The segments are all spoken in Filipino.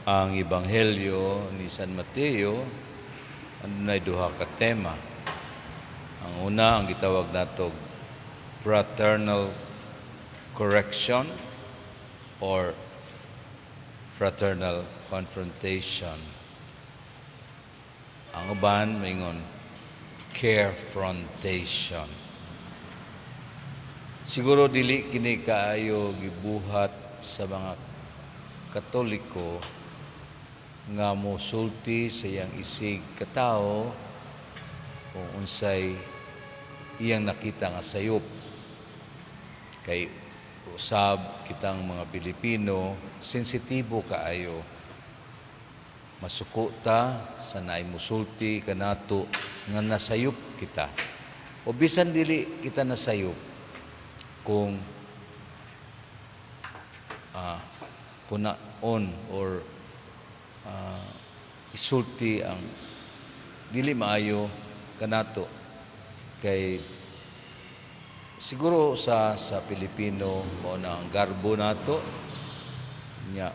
Ang Ebanghelyo ni San Mateo ay duha ka tema. Ang una ang gitawag natog fraternal correction or fraternal confrontation. Ang uban maingon carefrontation. Siguro dili kini kaayo gibuhat sa mga Katoliko nga mosulti sa iyang isig katao kung unsay iyang nakita nga sayop. Kay usab kitang mga Pilipino sensitibo kaayo. Masuko ta sa naay musulti kanato nga nasayop kita. O bisan dili kita nasayop kung punaon or isulti ang dili maayo kanato kay siguro sa Pilipino mao na ang garbo nato nya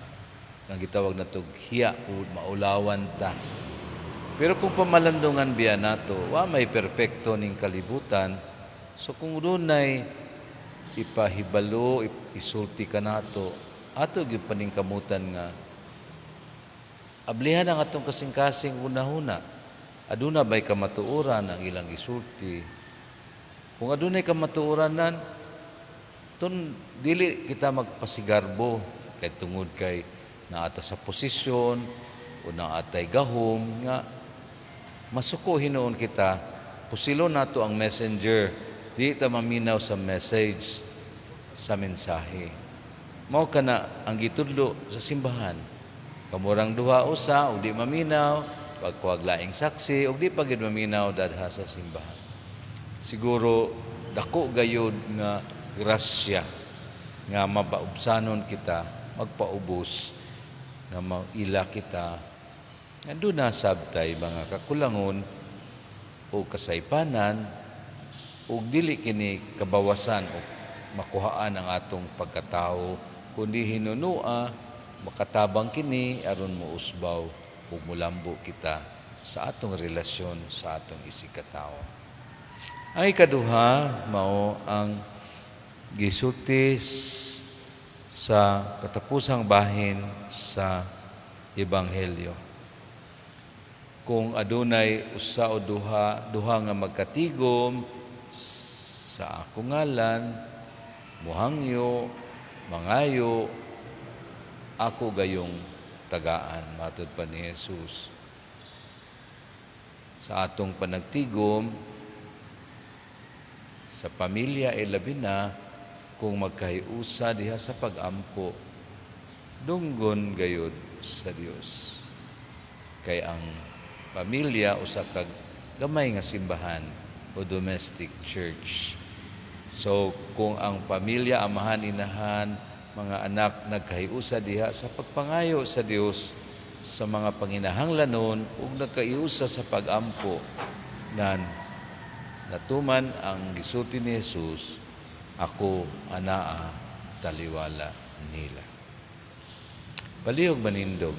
ang gitawag natog hiya o maulawan ta. Pero kung pamalandungan biya nato wa may perpekto ning kalibutan, so kung dunay ipahibalo isulti kanato ato gyud paningkamutan nga ablihan ang atong kasing-kasing una-una. Aduna ba'y kamatuoran ang ilang isulti? Kung adunay kamatuoranan, dili kita magpasigarbo kay tungod kay naata sa posisyon o naatay gahom nga masuko hinuon kita, pusilo nato ang messenger, di ta maminaw sa message, sa mensahe. Mao kana ang gitudlo sa simbahan. Kamurang duha usa ug di maminaw, pagkuwag laing saksi ug di pa gid maminaw dadha sa simbahan. Siguro dako gayud nga grasya nga mapaubsanon kita, magpaubos nga maila kita. Ando na sabtay mga kakulangon o kasaypanan ug dili kini kabawasan o makuhaan ang atong pagkatao kundi hinunua makatabang kini aron mousbaw ug mulambo kita sa atong relasyon sa atong isikatawo. Ang ikaduha mao ang gisulti sa katapusang bahin sa Ebanghelyo. Kung adunay usa o duha nga magkatigom sa akong ngalan, muhangyo, mangayo, ako gayong tagaan, matod pa ni Jesus. Sa atong panagtigom, sa pamilya labi na, kung magkahiusa diha sa pag-ampo, dunggon gayud sa Dios. Kay ang pamilya usa ka gamay nga simbahan o domestic church. So kung ang pamilya, amahan, inahan, mga anak nagkahiusa diha sa pagpangayo sa Dios sa mga panginahanglanon ug nagkaiusa sa pag-ampo nan natuman ang gisulti ni Jesus, ako anaa taliwala nila. Palihog manindog